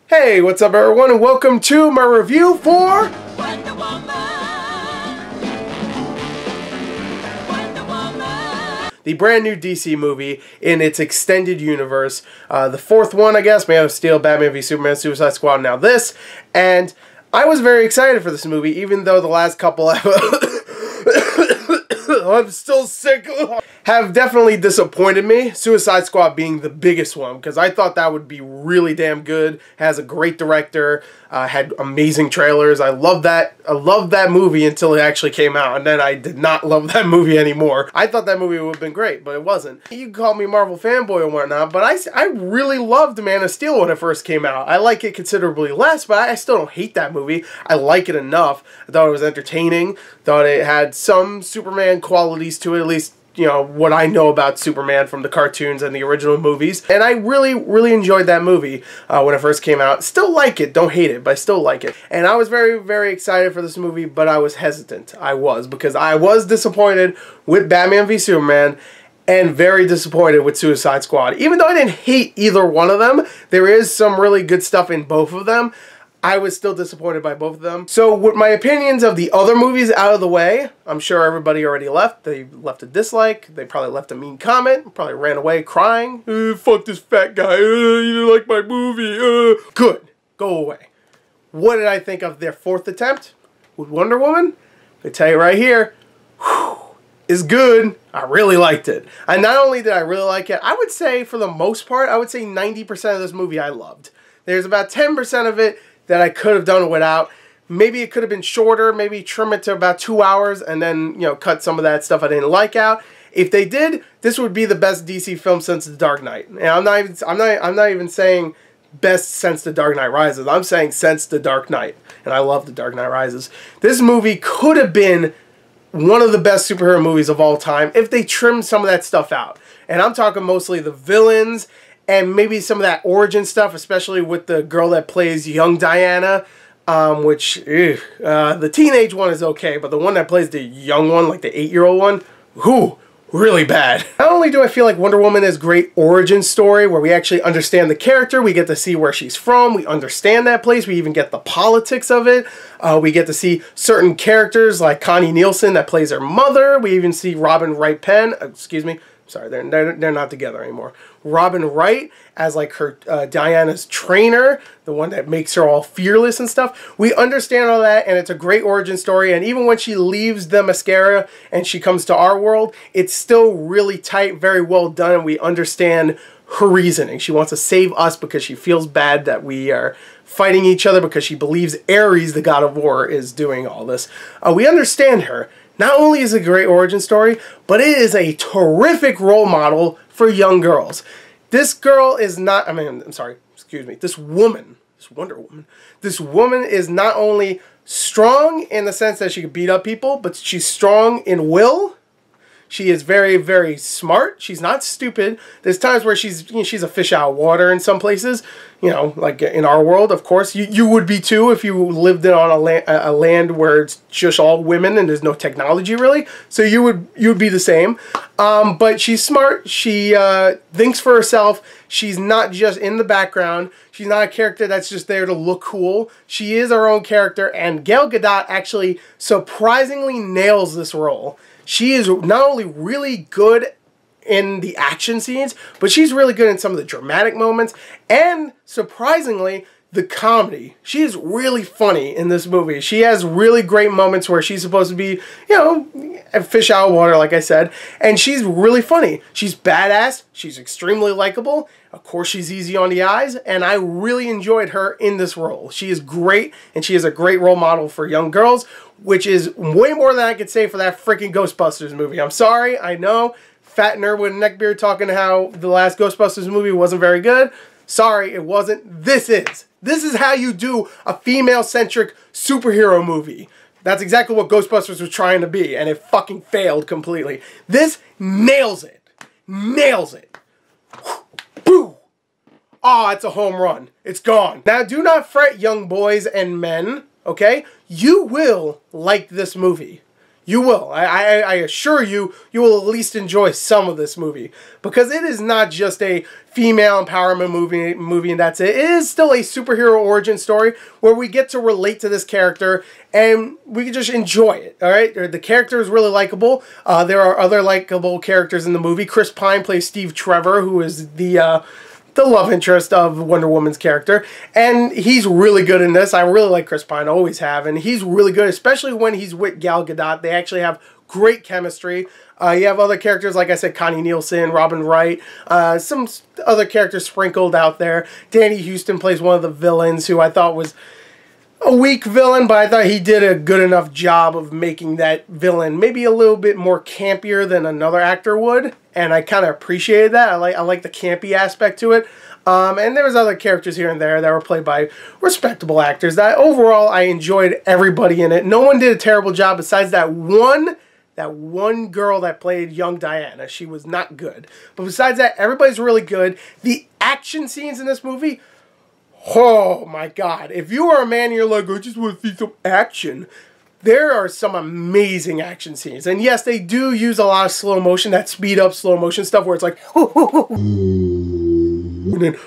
Hey, what's up everyone, and welcome to my review for Wonder Woman. Wonder Woman. the brand new DC movie in its extended universe. The fourth one, I guess, Man of Steel, Batman v Superman, Suicide Squad, now this. And I was very excited for this movie, even though the last couple I'm still sick. Have definitely disappointed me. Suicide Squad being the biggest one, because I thought that would be really damn good. Has a great director, had amazing trailers. I loved that movie until it actually came out, and then I did not love that movie anymore. I thought that movie would have been great, but it wasn't. You can call me Marvel fanboy and whatnot, but I really loved Man of Steel when it first came out. I like it considerably less, but I still don't hate that movie. I like it enough. I thought it was entertaining. Thought it had some Superman qualities to it, at least, you know, what I know about Superman from the cartoons and the original movies. And I really enjoyed that movie when it first came out. Still like it, don't hate it, but I still like it. And I was very excited for this movie, but I was hesitant. Because I was disappointed with Batman v Superman and very disappointed with Suicide Squad. Even though I didn't hate either one of them, there is some really good stuff in both of them. I was still disappointed by both of them. So with my opinions of the other movies out of the way, I'm sure everybody already left. They left a dislike. They probably left a mean comment. Probably ran away crying. Fuck this fat guy. You didn't like my movie. Good. Go away. What did I think of their fourth attempt with Wonder Woman? I tell you right here, is good. I really liked it. And not only did I really like it, I would say for the most part, I would say 90% of this movie I loved. There's about 10% of it that I could have done without. Maybe it could have been shorter, maybe trim it to about 2 hours and then, you know, cut some of that stuff I didn't like out. If they did, this would be the best DC film since The Dark Knight. And I'm not even saying best since The Dark Knight Rises. I'm saying since The Dark Knight. And I love The Dark Knight Rises. This movie could have been one of the best superhero movies of all time if they trimmed some of that stuff out. And I'm talking mostly the villains and maybe some of that origin stuff, especially with the girl that plays young Diana, the teenage one is okay, but the one that plays the young one, like the 8-year-old one, really bad. Not only do I feel like Wonder Woman is a great origin story where we actually understand the character, we get to see where she's from, we understand that place, we even get the politics of it, we get to see certain characters like Connie Nielsen that plays her mother, we even see Robin Wright Penn, sorry, they're not together anymore. Robin Wright as like her Diana's trainer, the one that makes her all fearless and stuff. We understand all that, and it's a great origin story. And even when she leaves the mascara and she comes to our world, it's still really tight, very well done, and we understand her reasoning. She wants to save us because she feels bad that we are fighting each other because she believes Ares, the god of war, is doing all this. We understand her. Not only is it a great origin story, but it is a terrific role model for young girls. This girl is not, this woman, this Wonder Woman, this woman is not only strong in the sense that she can beat up people, but she's strong in will. She is very smart. She's not stupid. There's times where she's a fish out of water in some places. You know, like in our world, of course. You would be too if you lived on a land where it's just all women and there's no technology really. So you would be the same. But she's smart. She thinks for herself. She's not just in the background. She's not a character that's just there to look cool. She is her own character, and Gal Gadot actually surprisingly nails this role. She is not only really good in the action scenes, but she's really good in some of the dramatic moments, and surprisingly, the comedy. She is really funny in this movie. She has really great moments where she's supposed to be, you know, a fish out of water, like I said, and she's really funny. She's badass. She's extremely likable. Of course, she's easy on the eyes, and I really enjoyed her in this role. She is great, and she is a great role model for young girls, which is way more than I could say for that freaking Ghostbusters movie. I'm sorry, I know. Fat nerd with a neckbeard talking how the last Ghostbusters movie wasn't very good. Sorry, it wasn't. This is. This is how you do a female-centric superhero movie. That's exactly what Ghostbusters was trying to be, and it fucking failed completely. This nails it. Nails it. Boo! Oh, it's a home run. It's gone. Now, do not fret, young boys and men, okay? You will like this movie. you will. I assure you, you will at least enjoy some of this movie. Because it is not just a female empowerment movie and that's it. It is still a superhero origin story where we get to relate to this character and we can just enjoy it, alright? The character is really likable. There are other likable characters in the movie. Chris Pine plays Steve Trevor, who is the love interest of Wonder Woman's character, and he's really good in this. I really like Chris Pine, always have, and he's really good, especially when he's with Gal Gadot. They actually have great chemistry. You have other characters, like I said, Connie Nielsen, Robin Wright, some other characters sprinkled out there. Danny Houston plays one of the villains, who I thought was a weak villain, but I thought he did a good enough job of making that villain maybe a little bit more campier than another actor would, and I kind of appreciated that. I like the campy aspect to it. And there was other characters here and there that were played by respectable actors. That overall, I enjoyed everybody in it. No one did a terrible job besides that one girl that played young Diana. She was not good. But besides that, everybody's really good. The action scenes in this movie, oh my god. If you are a man and you're like, I just want to see some action, there are some amazing action scenes. And yes, they do use a lot of slow motion, that speed up slow motion stuff where it's like, and then,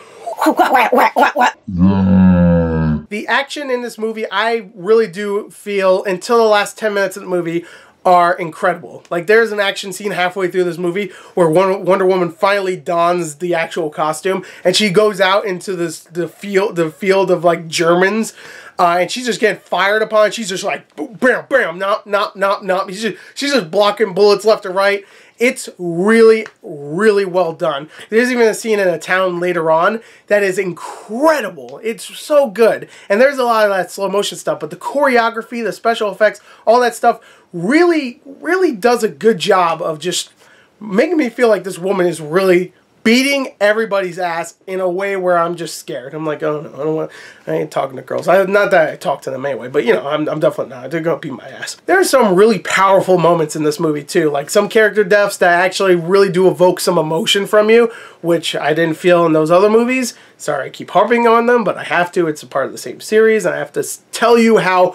the action in this movie, I really do feel, until the last 10 minutes of the movie, are incredible. Like, there's an action scene halfway through this movie where Wonder Woman finally dons the actual costume and she goes out into the field of like Germans, and she's just getting fired upon. She's just like bam, bam, nop, nop, nop, nop. She's just blocking bullets left and right. It's really, really well done. There's even a scene in a town later on that is incredible. It's so good. And there's a lot of that slow motion stuff, but the choreography, the special effects, all that stuff really, really does a good job of just making me feel like this woman is really beating everybody's ass in a way where I'm just scared. I'm like, oh no, I ain't talking to girls. Not that I talk to them anyway, but you know, I'm definitely not. They're gonna beat my ass. There are some really powerful moments in this movie too, like some character deaths that actually really do evoke some emotion from you, which I didn't feel in those other movies. Sorry, I keep harping on them, but I have to. It's a part of the same series, and I have to tell you how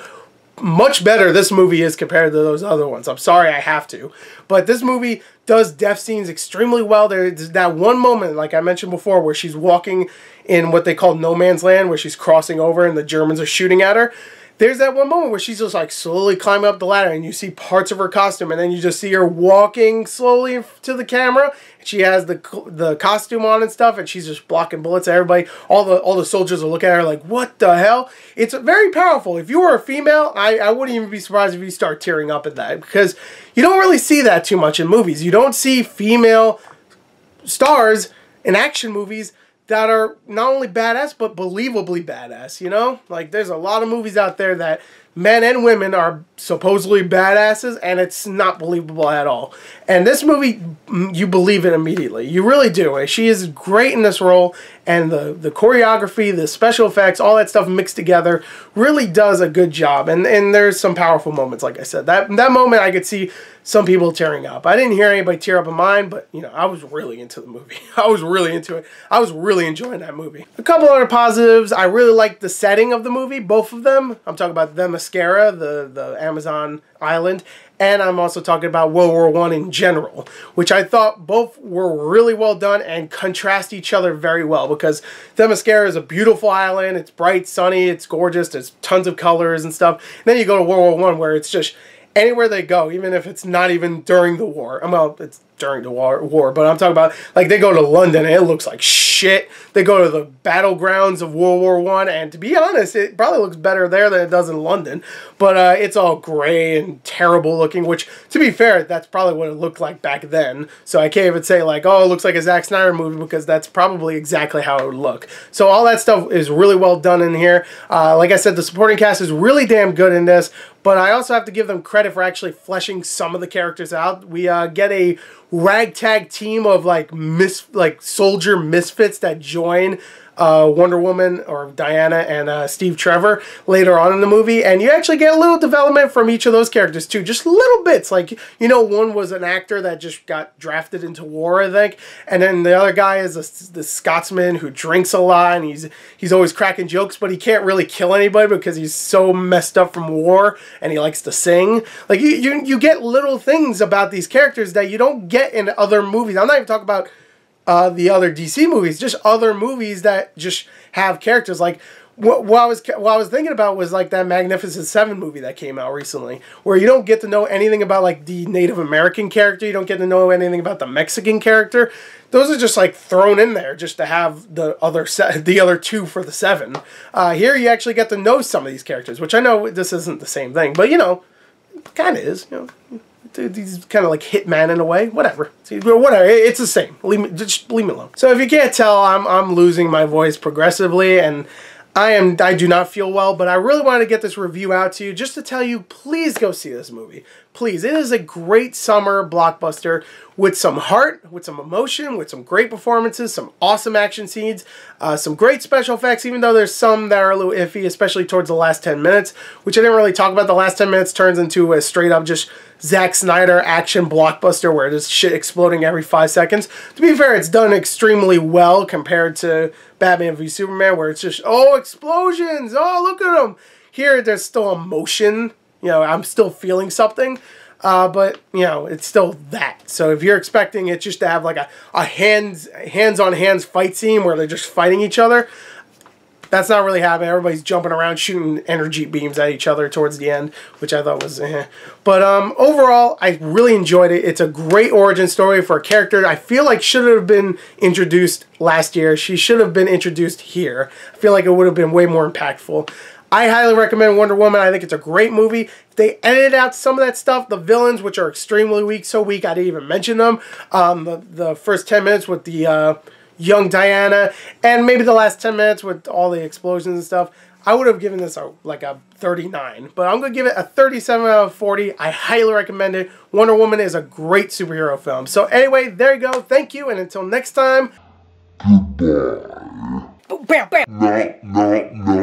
much better this movie is compared to those other ones. I'm sorry, I have to. But this movie does death scenes extremely well. There's that one moment, like I mentioned before, where she's walking in what they call no man's land, where she's crossing over and the Germans are shooting at her. There's that one moment where she's just like slowly climbing up the ladder and you see parts of her costume and then you just see her walking slowly to the camera. She has the costume on and stuff and she's just blocking bullets at everybody. All the soldiers are looking at her like, what the hell? It's very powerful. If you were a female, I wouldn't even be surprised if you start tearing up at that, because you don't really see that too much in movies. You don't see female stars in action movies that are not only badass, but believably badass, you know? Like, there's a lot of movies out there that men and women are supposedly badasses, and it's not believable at all. And this movie, you believe it immediately. You really do. She is great in this role, and the choreography, the special effects, all that stuff mixed together really does a good job. And there's some powerful moments, like I said. That moment I could see some people tearing up. I didn't hear anybody tear up in mine, but, you know, I was really into the movie. I was really into it. I was really enjoying that movie. A couple other positives. I really liked the setting of the movie, both of them. I'm talking about Themyscira, the Amazon island, and I'm also talking about World War I in general, which I thought both were really well done and contrast each other very well, because Themyscira is a beautiful island. It's bright, sunny, it's gorgeous, there's tons of colors and stuff. And then you go to World War I, where it's just anywhere they go, even if it's not even during the war. Well, it's during the war, but I'm talking about, like, they go to London and it looks like shit. They go to the battlegrounds of World War I, and to be honest, it probably looks better there than it does in London. But it's all gray and terrible looking, which, to be fair, that's probably what it looked like back then. So I can't even say, like, oh, it looks like a Zack Snyder movie, because that's probably exactly how it would look. So all that stuff is really well done in here. Like I said, the supporting cast is really damn good in this, but I also have to give them credit for actually fleshing some of the characters out. We get a ragtag team of like soldier misfits that join Wonder Woman, or Diana, and Steve Trevor later on in the movie, and you actually get a little development from each of those characters too, just little bits. Like, you know, one was an actor that just got drafted into war, I think, and then the other guy is the Scotsman who drinks a lot, and he's always cracking jokes, but he can't really kill anybody because he's so messed up from war, and he likes to sing. Like, you get little things about these characters that you don't get in other movies. I'm not even talking about the other DC movies, just other movies that just have characters. Like, what I was thinking about was like that Magnificent Seven movie that came out recently, where you don't get to know anything about like the Native American character, you don't get to know anything about the Mexican character. Those are just like thrown in there just to have the other two for the seven. Here you actually get to know some of these characters, which I know this isn't the same thing, but you know, kind of is. You know, he's kind of like Hitman in a way. Whatever. Whatever. It's the same. Just leave me alone. So if you can't tell, I'm losing my voice progressively, and I do not feel well, but I really wanted to get this review out to you just to tell you, please go see this movie. Please. It is a great summer blockbuster with some heart, with some emotion, with some great performances, some awesome action scenes, some great special effects, even though there's some that are a little iffy, especially towards the last 10 minutes, which I didn't really talk about. The last 10 minutes turns into a straight up just Zack Snyder action blockbuster where there's shit exploding every 5 seconds. To be fair, it's done extremely well compared to Batman v Superman, where it's just, oh, explosions, oh, look at them. Here, there's still emotion. You know, I'm still feeling something, but, you know, it's still that. So if you're expecting it just to have like a hands-on-hands fight scene where they're just fighting each other, that's not really happening. Everybody's jumping around, shooting energy beams at each other towards the end, which I thought was But overall, I really enjoyed it. It's a great origin story for a character I feel like should have been introduced last year. She should have been introduced here. I feel like it would have been way more impactful. I highly recommend Wonder Woman. I think it's a great movie. If they edited out some of that stuff, the villains, which are extremely weak, so weak I didn't even mention them. The first 10 minutes with the young Diana, and maybe the last 10 minutes with all the explosions and stuff, I would have given this like a 39. But I'm going to give it a 37 out of 40. I highly recommend it. Wonder Woman is a great superhero film. So anyway, there you go. Thank you, and until next time. Goodbye. No.